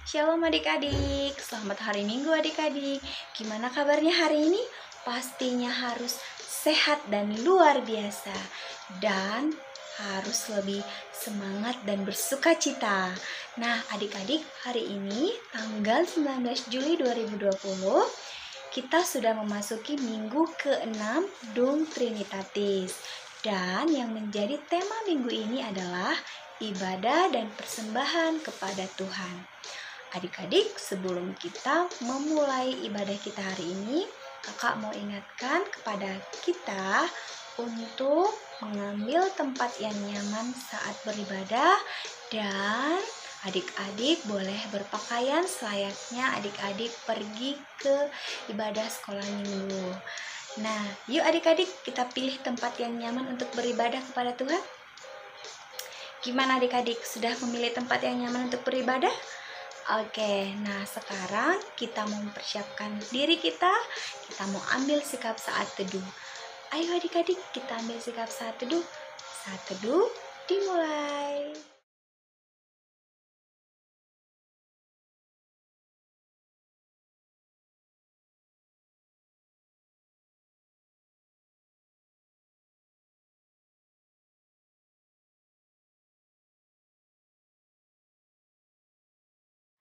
Shalom adik-adik, selamat hari Minggu adik-adik. Gimana kabarnya hari ini? Pastinya harus sehat dan luar biasa. Dan harus lebih semangat dan bersuka cita. Nah adik-adik, hari ini tanggal 19 Juli 2020 kita sudah memasuki minggu ke-6 Dum Trinitatis. Dan yang menjadi tema minggu ini adalah ibadah dan persembahan kepada Tuhan. Adik-adik, sebelum kita memulai ibadah kita hari ini, kakak mau ingatkan kepada kita untuk mengambil tempat yang nyaman saat beribadah dan adik-adik boleh berpakaian selayaknya adik-adik pergi ke ibadah sekolah minggu. Nah, yuk adik-adik kita pilih tempat yang nyaman untuk beribadah kepada Tuhan. Gimana adik-adik, sudah memilih tempat yang nyaman untuk beribadah? Oke, nah sekarang kita mau mempersiapkan diri kita mau ambil sikap saat teduh. Ayo adik-adik, kita ambil sikap saat teduh. Saat teduh dimulai.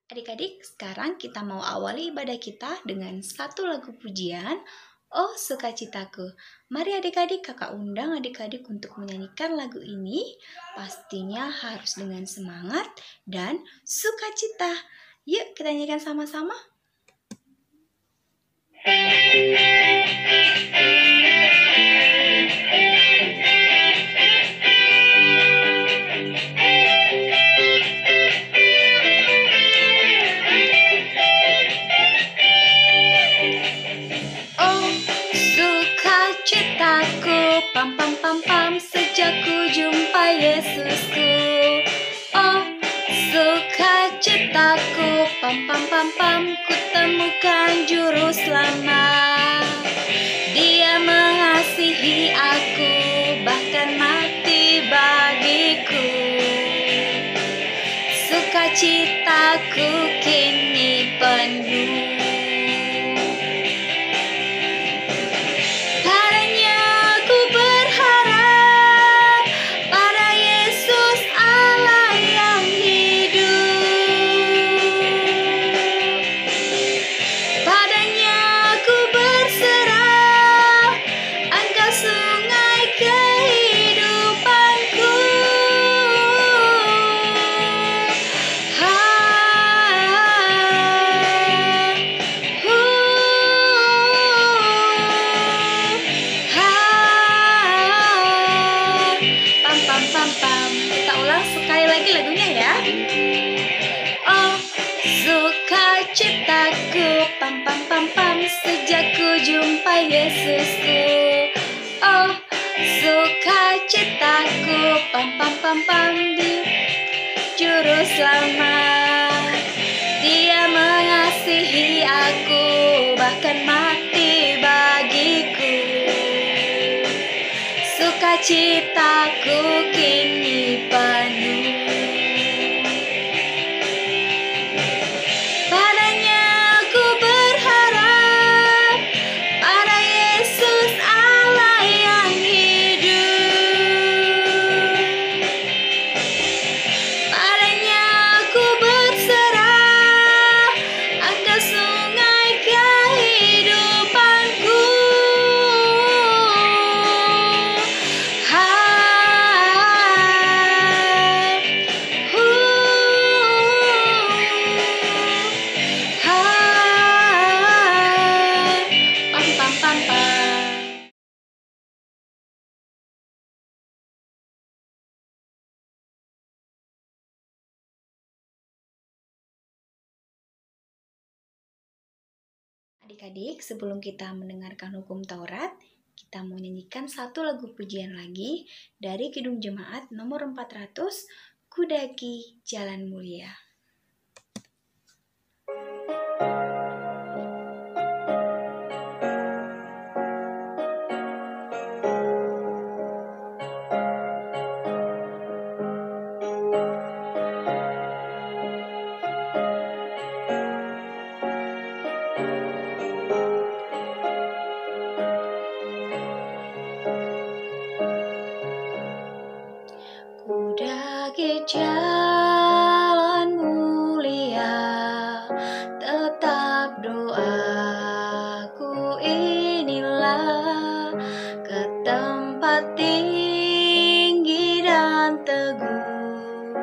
Adik-adik, sekarang kita mau awali ibadah kita dengan satu lagu pujian, Oh Sukacitaku. Mari adik-adik, kakak undang adik-adik untuk menyanyikan lagu ini. Pastinya harus dengan semangat dan sukacita. Yuk kita nyanyikan sama-sama. Pam pam pam pam, sejak ku jumpa Yesusku. Oh sukacitaku, pam pam pam pam, ku temukan juru selamat. Dia mengasihi aku, bahkan mati bagiku. Sukacitaku kini penuh. Kita ulang sekali lagi lagunya ya. Oh sukacitaku, pam pam pam pam, sejak ku jumpa Yesusku. Oh sukacitaku, pam pam pam pam, di juru selamat. Dia mengasihi aku, bahkan mati bagiku. Sukacitaku kini penuh. Padanya aku berharap, pada Yesus Allah yang hidup. Padanya aku berserah, Engkau sungai kehidupanku. Adik-adik, sebelum kita mendengarkan hukum Taurat, kita mau nyanyikan satu lagu pujian lagi dari Kidung Jemaat nomor 400, Kudaki Jalan Mulia. jalan mulia, tetap doaku inilah, ke tempat tinggi dan teguh,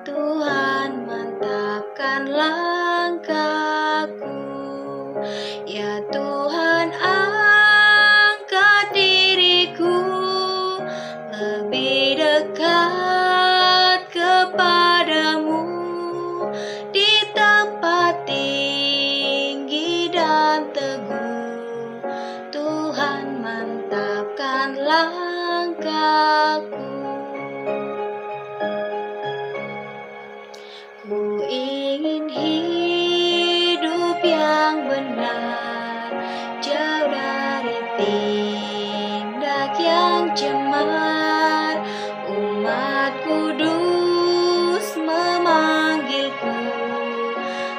Tuhan mantapkan langkahku. Ya Tuhan, angkat diriku lebih dekat kepadamu, di tempat tinggi dan teguh, Tuhan mantapkan langkahku. Ku ingin hidup yang benar, jauh dari tindak yang cemar. Umat kudus memanggilku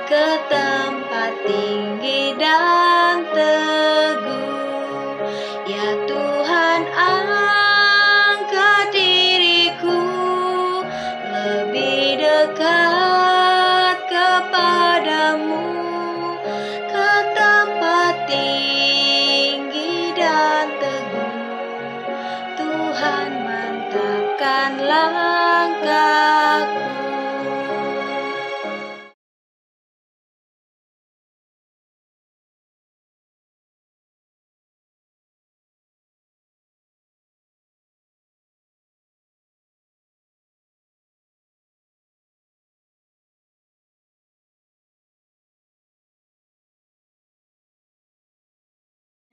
ke tempat tinggi dan teguh. Ya Tuhan, angkat diriku lebih dekat kepadamu, ke tempat tinggi dan teguh, Tuhan mantapkan langkahku.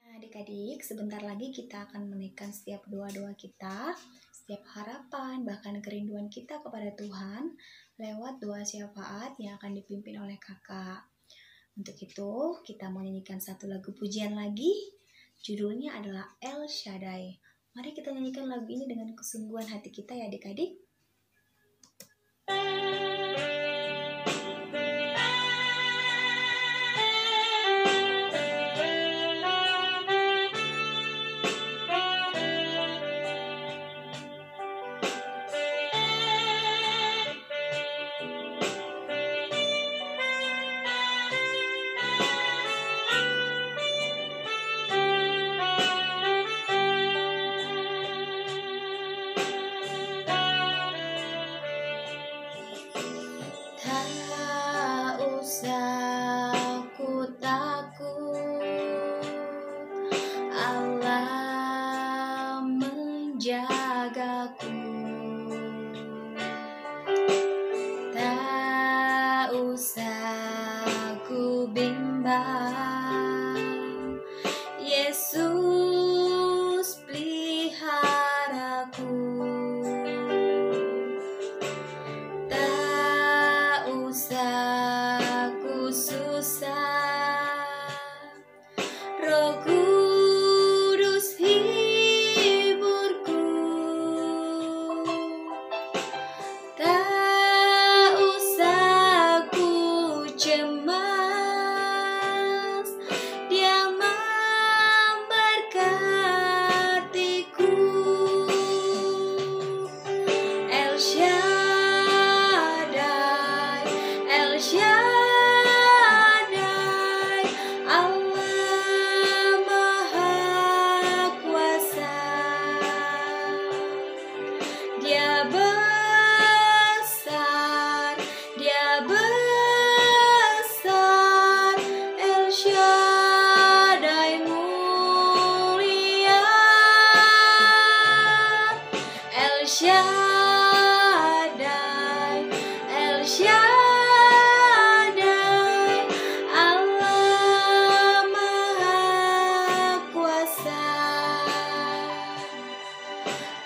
Nah, adik-adik, sebentar lagi kita akan menaikkan setiap doa-doa kita, setiap harapan, bahkan kerinduan kita kepada Tuhan lewat doa syafaat yang akan dipimpin oleh kakak. Untuk itu, kita mau nyanyikan satu lagu pujian lagi, judulnya adalah El Shaddai. Mari kita nyanyikan lagu ini dengan kesungguhan hati kita ya adik-adik. Tak usah ku takut, Allah menjagaku. Tak usah ku bimbang, Yesus peliharaku. Tak usah ku susah, Roh Kudus hiburku. Tak usah ku cemas, Dia memberkatiku. El Shaddai, El Shaddai, Allah Maha Kuasa. Dia besar, Dia besar, El Shaddai mulia, El Shaddai, El Shaddai, Allah Maha Kuasa.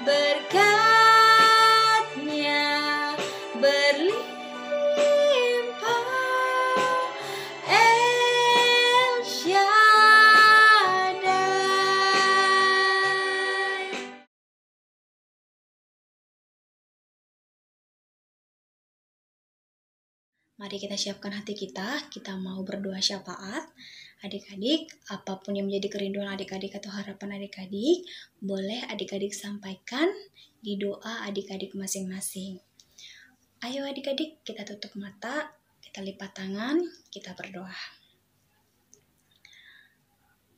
Berkat-Nya berlimpah, El Shaddai. Mari kita siapkan hati kita mau berdoa syafaat. Adik-adik, apapun yang menjadi kerinduan adik-adik atau harapan adik-adik, boleh adik-adik sampaikan di doa adik-adik masing-masing. Ayo adik-adik, kita tutup mata, kita lipat tangan, kita berdoa.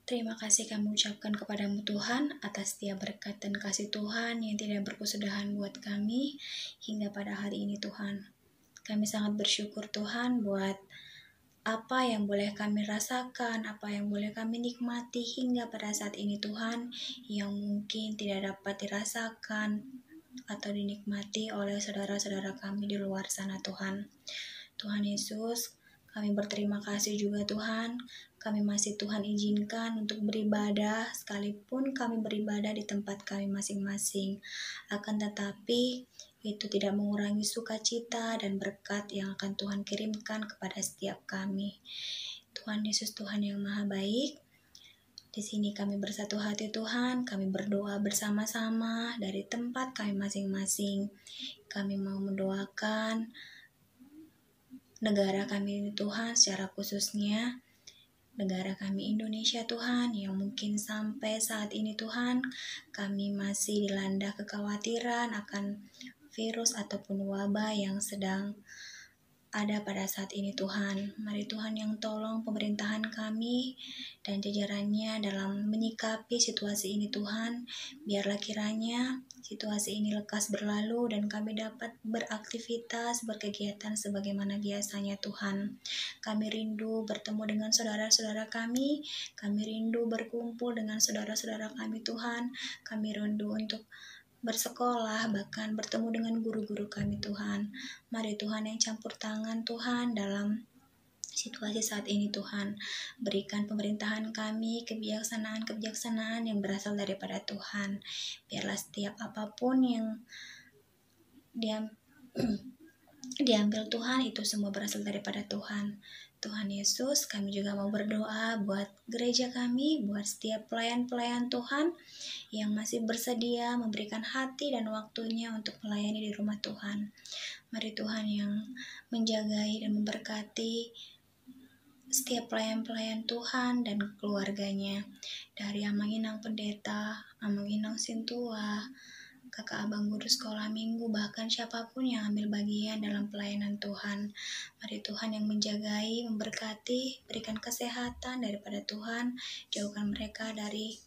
Terima kasih kami ucapkan kepadamu Tuhan atas setiap berkat dan kasih Tuhan yang tidak berkesudahan buat kami hingga pada hari ini Tuhan. Kami sangat bersyukur Tuhan buat apa yang boleh kami rasakan, apa yang boleh kami nikmati hingga pada saat ini Tuhan, yang mungkin tidak dapat dirasakan atau dinikmati oleh saudara-saudara kami di luar sana Tuhan. Tuhan Yesus, kami berterima kasih juga Tuhan, kami masih Tuhan izinkan untuk beribadah, sekalipun kami beribadah di tempat kami masing-masing. Akan tetapi, itu tidak mengurangi sukacita dan berkat yang akan Tuhan kirimkan kepada setiap kami. Tuhan Yesus, Tuhan yang Maha Baik, di sini kami bersatu hati Tuhan, kami berdoa bersama-sama dari tempat kami masing-masing. Kami mau mendoakan negara kami ini Tuhan, secara khususnya negara kami Indonesia Tuhan, yang mungkin sampai saat ini Tuhan, kami masih dilanda kekhawatiran akan virus ataupun wabah yang sedang ada pada saat ini Tuhan. Mari Tuhan yang tolong pemerintahan kami dan jajarannya dalam menyikapi situasi ini Tuhan. Biarlah kiranya situasi ini lekas berlalu dan kami dapat beraktivitas, berkegiatan sebagaimana biasanya Tuhan. Kami rindu bertemu dengan saudara-saudara kami rindu berkumpul dengan saudara-saudara kami Tuhan. Kami rindu untuk bersekolah, bahkan bertemu dengan guru-guru kami Tuhan. Mari Tuhan yang campur tangan Tuhan dalam situasi saat ini Tuhan. Berikan pemerintahan kami kebijaksanaan yang berasal daripada Tuhan. Biarlah setiap apapun yang diambil Tuhan, itu semua berasal daripada Tuhan. Tuhan Yesus, kami juga mau berdoa buat gereja kami, buat setiap pelayan-pelayan Tuhan yang masih bersedia memberikan hati dan waktunya untuk melayani di rumah Tuhan. Mari Tuhan yang menjagai dan memberkati setiap pelayan-pelayan Tuhan dan keluarganya, dari Amang Inang Pendeta, Amang Inang Sintua, kakak abang guru sekolah minggu, bahkan siapapun yang ambil bagian dalam pelayanan Tuhan. Mari Tuhan yang menjagai, memberkati, berikan kesehatan daripada Tuhan, jauhkan mereka dari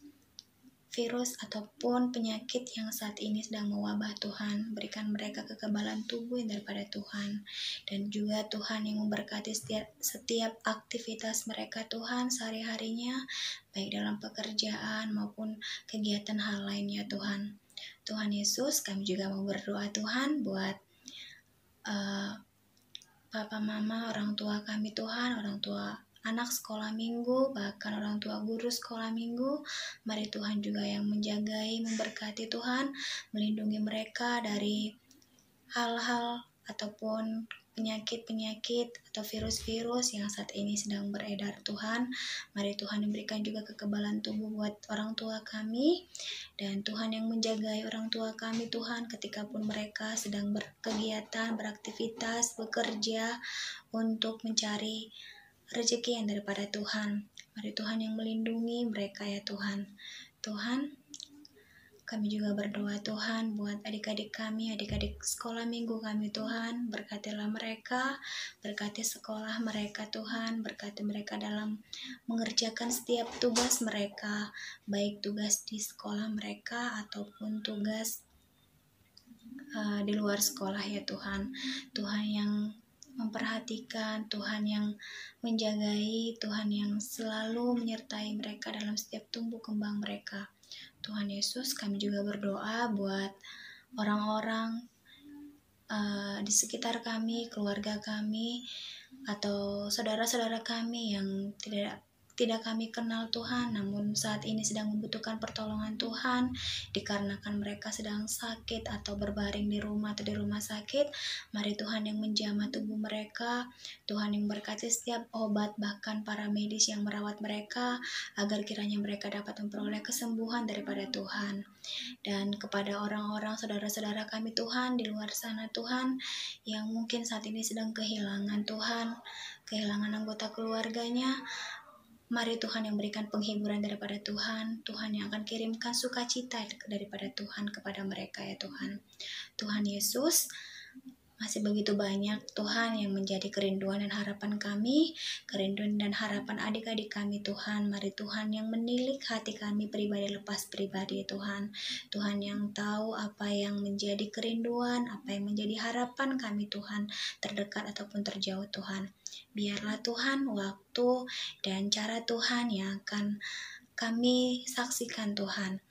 virus ataupun penyakit yang saat ini sedang mewabah Tuhan. Berikan mereka kekebalan tubuh yang daripada Tuhan. Dan juga Tuhan yang memberkati setiap aktivitas mereka Tuhan sehari-harinya, baik dalam pekerjaan maupun kegiatan hal lainnya Tuhan. Tuhan Yesus, kami juga mau berdoa Tuhan buat papa mama, orang tua kami Tuhan, orang tua anak sekolah minggu, bahkan orang tua guru sekolah minggu. Mari Tuhan juga yang menjagai, memberkati Tuhan, melindungi mereka dari hal-hal ataupun penyakit-penyakit atau virus-virus yang saat ini sedang beredar Tuhan. Mari Tuhan memberikan juga kekebalan tubuh buat orang tua kami, dan Tuhan yang menjagai orang tua kami Tuhan ketika pun mereka sedang berkegiatan, beraktivitas, bekerja untuk mencari rezeki yang daripada Tuhan. Mari Tuhan yang melindungi mereka ya Tuhan. Tuhan, kami juga berdoa Tuhan buat adik-adik kami, adik-adik sekolah minggu kami Tuhan. Berkatilah mereka, berkati sekolah mereka Tuhan, berkati mereka dalam mengerjakan setiap tugas mereka, baik tugas di sekolah mereka ataupun tugas di luar sekolah ya Tuhan. Tuhan yang memperhatikan, Tuhan yang menjagai, Tuhan yang selalu menyertai mereka dalam setiap tumbuh kembang mereka. Tuhan Yesus, kami juga berdoa buat orang-orang di sekitar kami, keluarga kami, atau saudara-saudara kami yang tidak kami kenal Tuhan, namun saat ini sedang membutuhkan pertolongan Tuhan, dikarenakan mereka sedang sakit atau berbaring di rumah atau di rumah sakit. Mari Tuhan yang menjamah tubuh mereka, Tuhan yang berkati setiap obat, bahkan para medis yang merawat mereka, agar kiranya mereka dapat memperoleh kesembuhan daripada Tuhan. Dan kepada orang-orang saudara-saudara kami Tuhan di luar sana Tuhan, yang mungkin saat ini sedang kehilangan Tuhan, kehilangan anggota keluarganya, mari Tuhan yang berikan penghiburan daripada Tuhan, Tuhan yang akan kirimkan sukacita daripada Tuhan kepada mereka ya Tuhan. Tuhan Yesus, Masih begitu banyak Tuhan yang menjadi kerinduan dan harapan kami, kerinduan dan harapan adik-adik kami Tuhan. Mari Tuhan yang menilik hati kami pribadi lepas pribadi Tuhan. Tuhan yang tahu apa yang menjadi kerinduan, apa yang menjadi harapan kami Tuhan, terdekat ataupun terjauh Tuhan. Biarlah Tuhan waktu dan cara Tuhan yang akan kami saksikan Tuhan.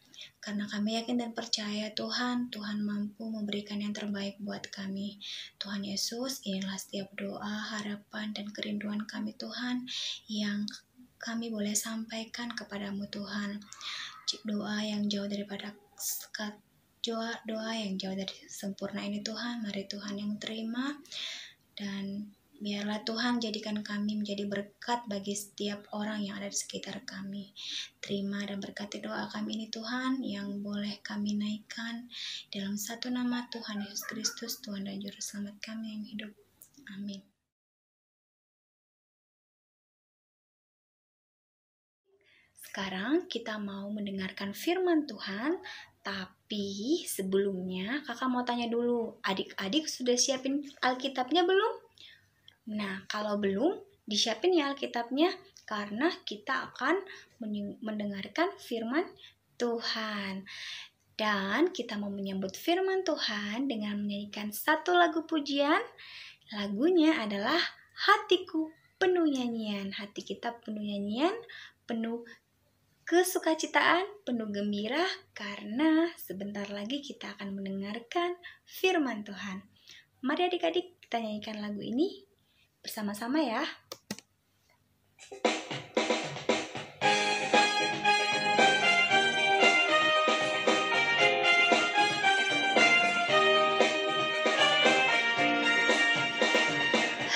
Karena kami yakin dan percaya Tuhan mampu memberikan yang terbaik buat kami. Tuhan Yesus, inilah setiap doa, harapan, dan kerinduan kami Tuhan yang kami boleh sampaikan kepadamu Tuhan. Doa yang jauh daripada doa yang jauh dari sempurna ini Tuhan, mari Tuhan yang terima, dan biarlah Tuhan jadikan kami menjadi berkat bagi setiap orang yang ada di sekitar kami. Terima dan berkati doa kami ini Tuhan, yang boleh kami naikkan dalam satu nama Tuhan Yesus Kristus, Tuhan dan Juru Selamat kami yang hidup. Amin. Sekarang kita mau mendengarkan firman Tuhan, tapi sebelumnya kakak mau tanya dulu, adik-adik sudah siapin Alkitabnya belum? Nah, kalau belum, disiapin ya Alkitabnya, karena kita akan mendengarkan firman Tuhan. Dan kita mau menyambut firman Tuhan dengan menyanyikan satu lagu pujian. Lagunya adalah Hatiku Penuh Nyanyian. Hati kita penuh nyanyian, penuh kesukacitaan, penuh gembira, karena sebentar lagi kita akan mendengarkan firman Tuhan. Mari adik-adik kita nyanyikan lagu ini bersama-sama ya.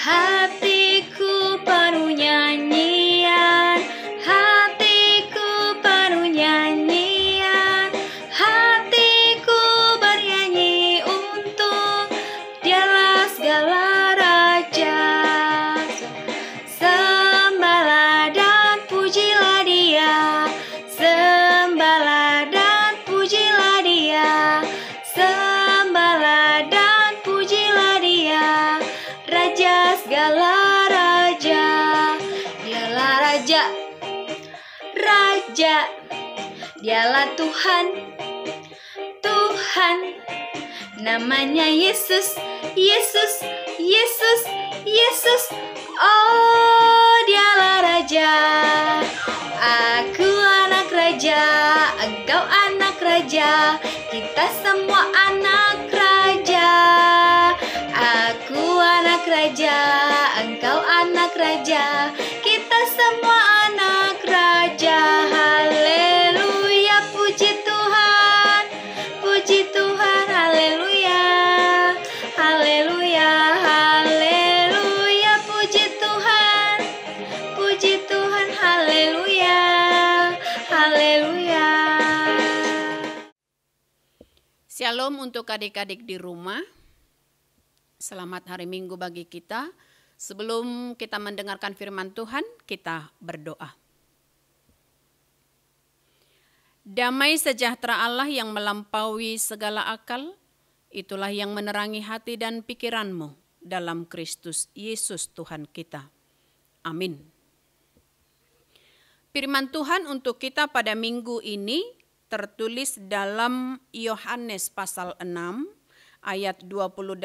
Hatiku penuh nyanyian, hatiku penuh nyanyian, hatiku bernyanyi untuk Dialah segala raja. Sembahlah dan pujilah Dia, sembahlah dan pujilah Dia, sembahlah dan pujilah Dia, Raja segala raja. Dialah Raja, Raja, Dialah Tuhan, Tuhan. Namanya Yesus, Yesus, Yesus, Yesus. Oh, Dialah Raja. Aku anak raja, engkau anak raja, kita semua anak raja. Aku anak raja, engkau anak raja, kita semua anak raja. Haleluya, puji Tuhan, puji Tuhan, haleluya, haleluya, haleluya, puji Tuhan, haleluya, haleluya. Shalom untuk adik-adik di rumah. Selamat hari Minggu bagi kita. Sebelum kita mendengarkan firman Tuhan, kita berdoa. Damai sejahtera Allah yang melampaui segala akal, itulah yang menerangi hati dan pikiranmu dalam Kristus Yesus Tuhan kita. Amin. Firman Tuhan untuk kita pada minggu ini tertulis dalam Yohanes pasal 6 ayat 28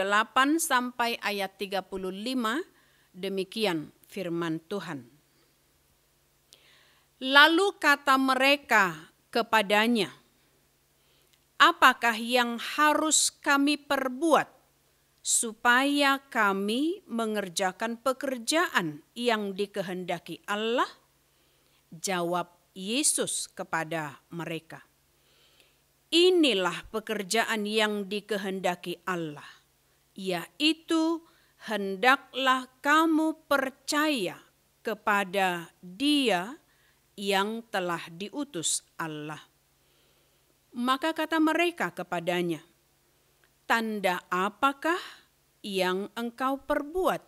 sampai ayat 35, demikian firman Tuhan. Lalu kata mereka kepadanya, apakah yang harus kami perbuat supaya kami mengerjakan pekerjaan yang dikehendaki Allah? Jawab Yesus kepada mereka, inilah pekerjaan yang dikehendaki Allah, yaitu hendaklah kamu percaya kepada Dia yang telah diutus Allah. Maka kata mereka kepadanya, tanda apakah yang engkau perbuat,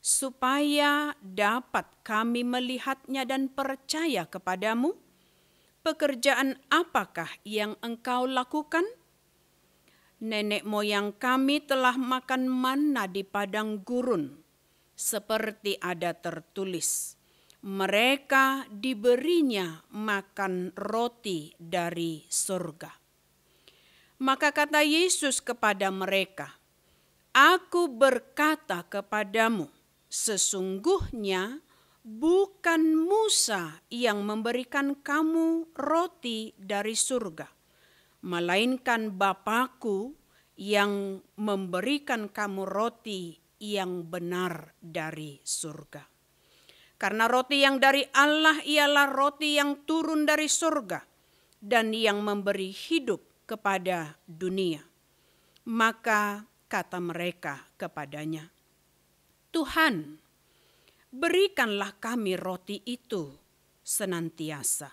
supaya dapat kami melihatnya dan percaya kepadamu? Pekerjaan apakah yang engkau lakukan? Nenek moyang kami telah makan manna di padang gurun, seperti ada tertulis, mereka diberinya makan roti dari surga. Maka kata Yesus kepada mereka, Aku berkata kepadamu, sesungguhnya bukan Musa yang memberikan kamu roti dari surga, melainkan Bapa-Ku yang memberikan kamu roti yang benar dari surga. Karena roti yang dari Allah ialah roti yang turun dari surga dan yang memberi hidup kepada dunia. Maka kata mereka kepadanya, Tuhan, berikanlah kami roti itu senantiasa.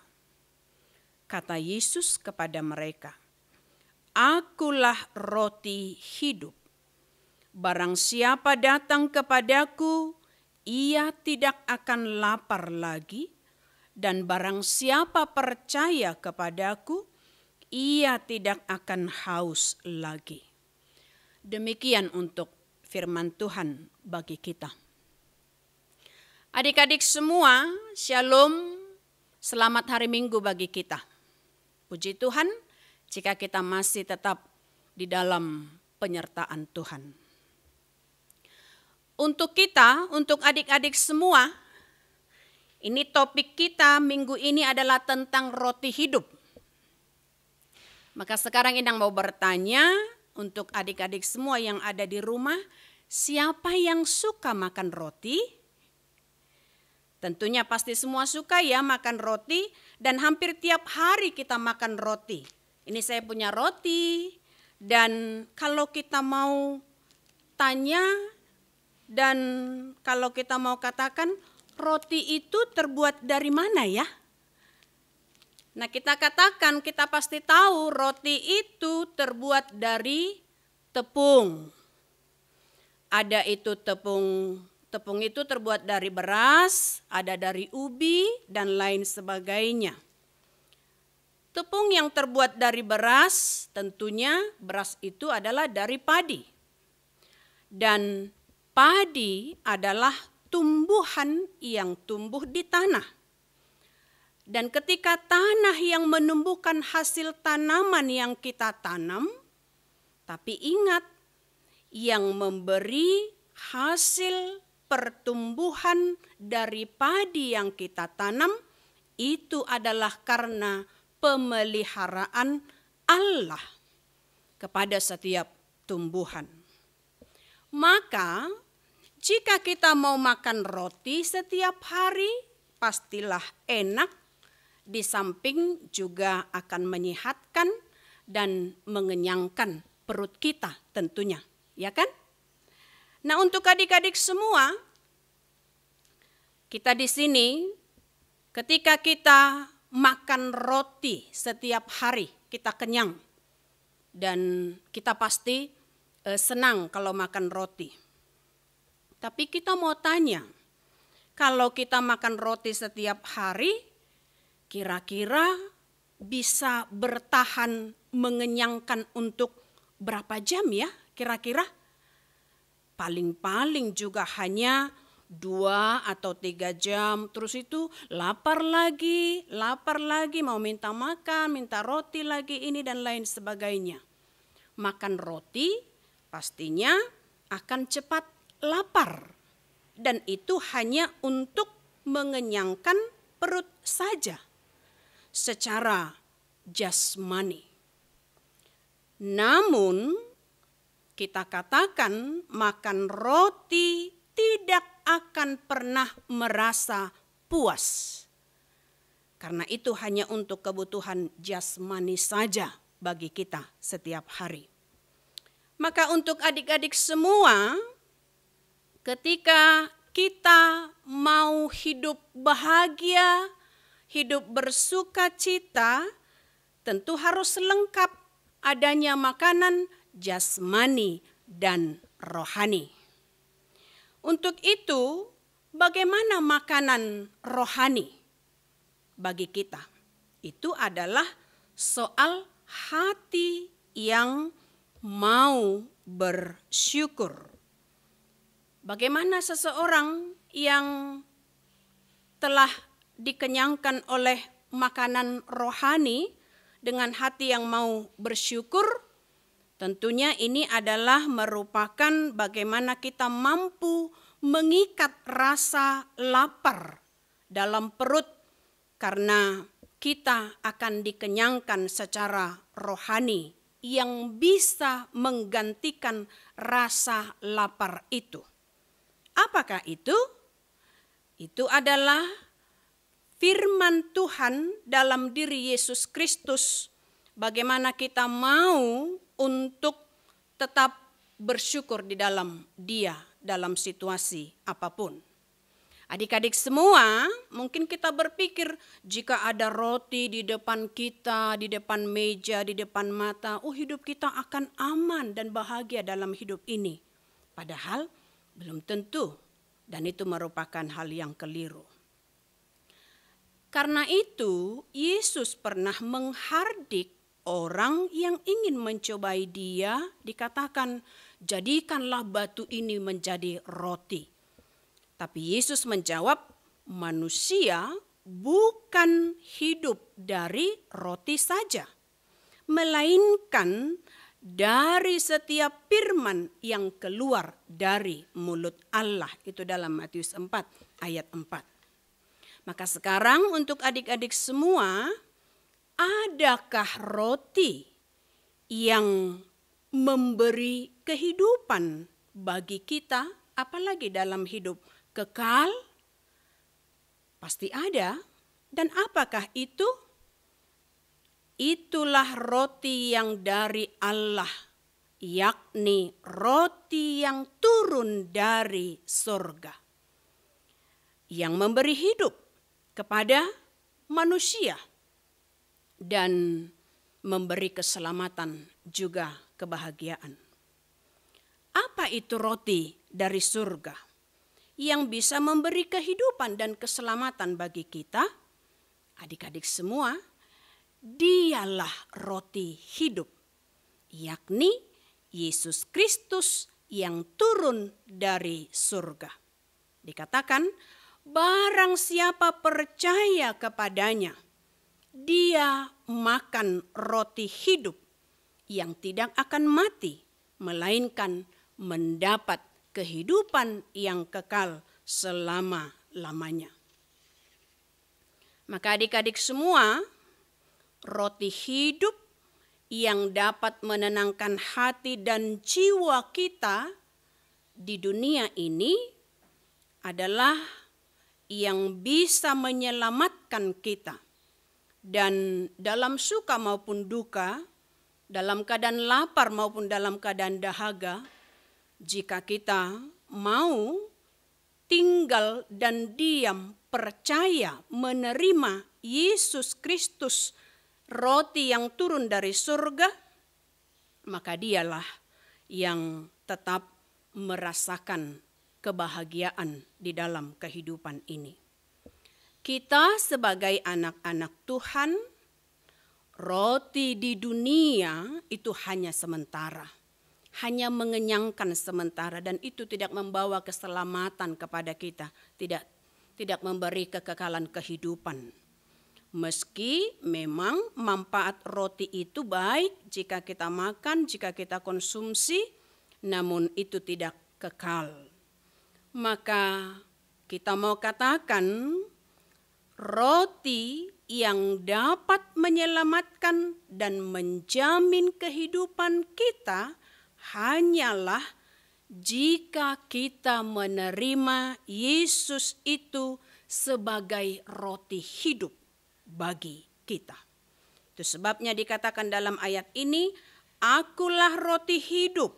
Kata Yesus kepada mereka, Akulah roti hidup. Barang siapa datang kepadaku, ia tidak akan lapar lagi, dan barang siapa percaya kepadaku, ia tidak akan haus lagi. Demikian untuk firman Tuhan bagi kita. Adik-adik semua, shalom, selamat hari Minggu bagi kita. Puji Tuhan, jika kita masih tetap di dalam penyertaan Tuhan. Untuk kita, untuk adik-adik semua, ini topik kita minggu ini adalah tentang roti hidup. Maka sekarang Indang mau bertanya untuk adik-adik semua yang ada di rumah, siapa yang suka makan roti? Tentunya pasti semua suka ya makan roti, dan hampir tiap hari kita makan roti. Ini saya punya roti, dan kalau kita mau tanya dan kalau kita mau katakan roti itu terbuat dari mana ya? Nah kita katakan, kita pasti tahu roti itu terbuat dari tepung. Ada itu tepung itu terbuat dari beras, ada dari ubi, dan lain sebagainya. Tepung yang terbuat dari beras, tentunya beras itu adalah dari padi. Dan padi adalah tumbuhan yang tumbuh di tanah. Dan ketika tanah yang menumbuhkan hasil tanaman yang kita tanam, tapi ingat, yang memberi hasil pertumbuhan dari padi yang kita tanam itu adalah karena pemeliharaan Allah kepada setiap tumbuhan. Maka jika kita mau makan roti setiap hari, pastilah enak, di samping juga akan menyehatkan dan mengenyangkan perut kita tentunya, ya kan? Nah, untuk adik-adik semua, kita di sini ketika kita makan roti setiap hari, kita kenyang. Dan kita pasti senang kalau makan roti. Tapi kita mau tanya, kalau kita makan roti setiap hari, kira-kira bisa bertahan mengenyangkan untuk berapa jam ya kira-kira? Paling-paling juga hanya 2 atau 3 jam, terus itu lapar lagi, mau minta makan, minta roti lagi, ini dan lain sebagainya. Makan roti pastinya akan cepat lapar, dan itu hanya untuk mengenyangkan perut saja secara jasmani. Namun kita katakan makan roti tidak akan pernah merasa puas. Karena itu hanya untuk kebutuhan jasmani saja bagi kita setiap hari. Maka untuk adik-adik semua, ketika kita mau hidup bahagia, hidup bersuka cita, tentu harus lengkap adanya makanan jasmani dan rohani. Untuk itu, bagaimana makanan rohani bagi kita? Itu adalah soal hati yang mau bersyukur. Bagaimana seseorang yang telah dikenyangkan oleh makanan rohani dengan hati yang mau bersyukur? Tentunya ini adalah merupakan bagaimana kita mampu mengikat rasa lapar dalam perut karena kita akan dikenyangkan secara rohani yang bisa menggantikan rasa lapar itu. Apakah itu? Itu adalah firman Tuhan dalam diri Yesus Kristus. Bagaimana kita mau untuk tetap bersyukur di dalam Dia, dalam situasi apapun. Adik-adik semua, mungkin kita berpikir jika ada roti di depan kita, di depan meja, di depan mata, hidup kita akan aman dan bahagia dalam hidup ini. Padahal belum tentu, dan itu merupakan hal yang keliru. Karena itu, Yesus pernah menghardik orang yang ingin mencobai Dia, dikatakan, "Jadikanlah batu ini menjadi roti." Tapi Yesus menjawab, manusia bukan hidup dari roti saja, melainkan dari setiap firman yang keluar dari mulut Allah. Itu dalam Matius 4 ayat 4. Maka sekarang untuk adik-adik semua, adakah roti yang memberi kehidupan bagi kita, apalagi dalam hidup kekal? Pasti ada. Dan apakah itu? Itulah roti yang dari Allah, yakni roti yang turun dari surga, yang memberi hidup kepada manusia dan memberi keselamatan juga kebahagiaan. Apa itu roti dari surga yang bisa memberi kehidupan dan keselamatan bagi kita? Adik-adik semua, Dialah roti hidup, yakni Yesus Kristus yang turun dari surga. Dikatakan, barang siapa percaya kepadanya, dia makan roti hidup yang tidak akan mati, melainkan mendapat kehidupan yang kekal selama-lamanya. Maka adik-adik semua, roti hidup yang dapat menenangkan hati dan jiwa kita di dunia ini adalah yang bisa menyelamatkan kita. Dan dalam suka maupun duka, dalam keadaan lapar maupun dalam keadaan dahaga, jika kita mau tinggal dan diam, percaya, menerima Yesus Kristus, roti yang turun dari surga, maka Dialah yang tetap merasakan kebahagiaan di dalam kehidupan ini. Kita sebagai anak-anak Tuhan, roti di dunia itu hanya sementara, hanya mengenyangkan sementara, dan itu tidak membawa keselamatan kepada kita, tidak memberi kekekalan kehidupan. Meski memang manfaat roti itu baik jika kita makan, jika kita konsumsi, namun itu tidak kekal. Maka kita mau katakan roti yang dapat menyelamatkan dan menjamin kehidupan kita hanyalah jika kita menerima Yesus itu sebagai roti hidup bagi kita. Itu sebabnya dikatakan dalam ayat ini, "Akulah roti hidup.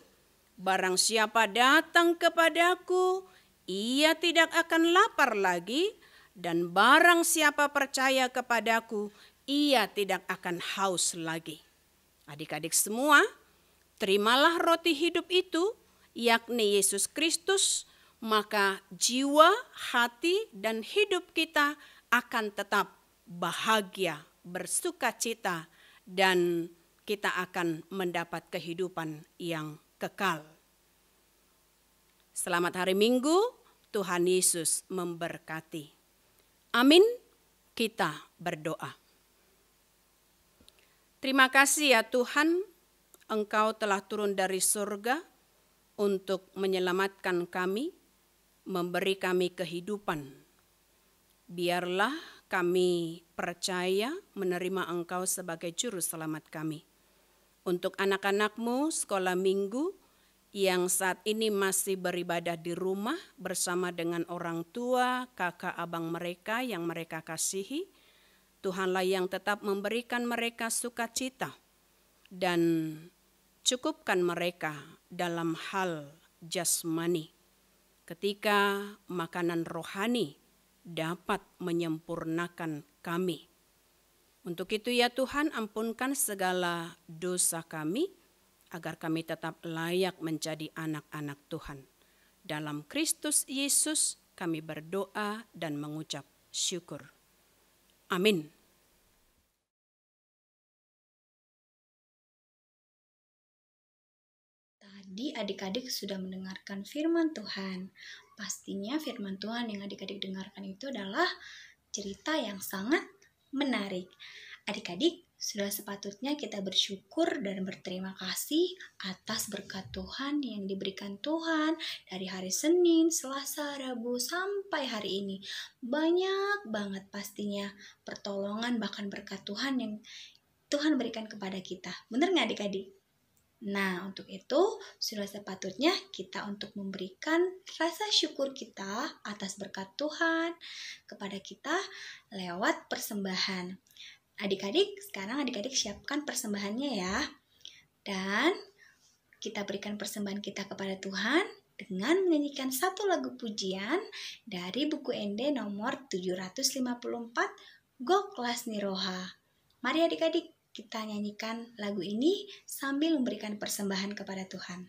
Barang siapa datang kepadaku, ia tidak akan lapar lagi, dan barang siapa percaya kepadaku, ia tidak akan haus lagi." Adik-adik semua, terimalah roti hidup itu, yakni Yesus Kristus, maka jiwa, hati, dan hidup kita akan tetap bahagia, bersukacita, dan kita akan mendapat kehidupan yang kekal. Selamat hari Minggu, Tuhan Yesus memberkati. Amin, kita berdoa. Terima kasih ya Tuhan, Engkau telah turun dari surga untuk menyelamatkan kami, memberi kami kehidupan. Biarlah kami percaya menerima Engkau sebagai juru selamat kami. Untuk anak-anak-Mu sekolah minggu yang saat ini masih beribadah di rumah bersama dengan orang tua, kakak, abang mereka yang mereka kasihi, Tuhanlah yang tetap memberikan mereka sukacita dan cukupkan mereka dalam hal jasmani, ketika makanan rohani dapat menyempurnakan kami. Untuk itu ya Tuhan, ampunkan segala dosa kami, agar kami tetap layak menjadi anak-anak Tuhan. Dalam Kristus Yesus kami berdoa dan mengucap syukur. Amin. Tadi adik-adik sudah mendengarkan firman Tuhan. Pastinya firman Tuhan yang adik-adik dengarkan itu adalah cerita yang sangat menarik. Adik-adik, sudah sepatutnya kita bersyukur dan berterima kasih atas berkat Tuhan yang diberikan Tuhan dari hari Senin, Selasa, Rabu sampai hari ini. Banyak banget pastinya pertolongan bahkan berkat Tuhan yang Tuhan berikan kepada kita. Benar nggak adik-adik? Nah, untuk itu sudah sepatutnya kita untuk memberikan rasa syukur kita atas berkat Tuhan kepada kita lewat persembahan. Adik-adik, sekarang adik-adik siapkan persembahannya ya. Dan kita berikan persembahan kita kepada Tuhan dengan menyanyikan satu lagu pujian dari buku Ende nomor 754, Go Kelas Niroha. Mari adik-adik, kita nyanyikan lagu ini sambil memberikan persembahan kepada Tuhan.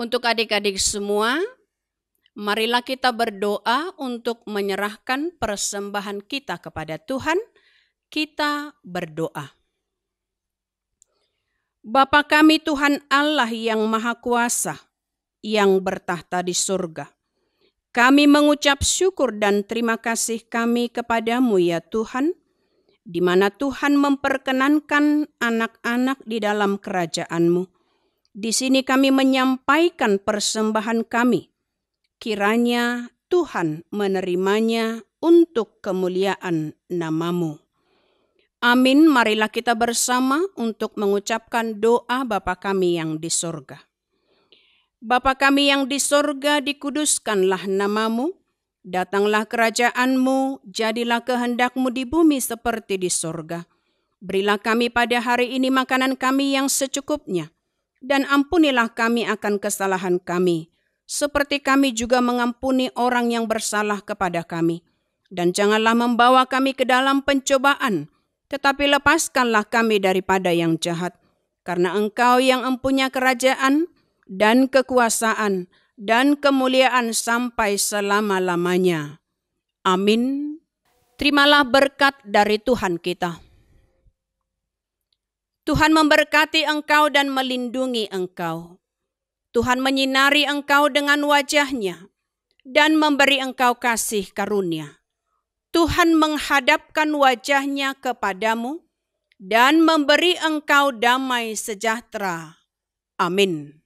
Untuk adik-adik semua, marilah kita berdoa untuk menyerahkan persembahan kita kepada Tuhan. Kita berdoa. Bapa kami Tuhan Allah yang Maha Kuasa, yang bertahta di surga. Kami mengucap syukur dan terima kasih kami kepadamu ya Tuhan, di mana Tuhan memperkenankan anak-anak di dalam kerajaan-Mu. Di sini kami menyampaikan persembahan kami. Kiranya Tuhan menerimanya untuk kemuliaan nama-Mu. Amin. Marilah kita bersama untuk mengucapkan doa Bapa kami yang di sorga. Bapa kami yang di sorga, dikuduskanlah nama-Mu. Datanglah kerajaan-Mu, jadilah kehendak-Mu di bumi seperti di sorga. Berilah kami pada hari ini makanan kami yang secukupnya. Dan ampunilah kami akan kesalahan kami, seperti kami juga mengampuni orang yang bersalah kepada kami. Dan janganlah membawa kami ke dalam pencobaan, tetapi lepaskanlah kami daripada yang jahat. Karena Engkau yang empunya kerajaan dan kekuasaan dan kemuliaan sampai selama-lamanya. Amin. Terimalah berkat dari Tuhan kita. Tuhan memberkati engkau dan melindungi engkau. Tuhan menyinari engkau dengan wajah-Nya dan memberi engkau kasih karunia. Tuhan menghadapkan wajah-Nya kepadamu dan memberi engkau damai sejahtera. Amin.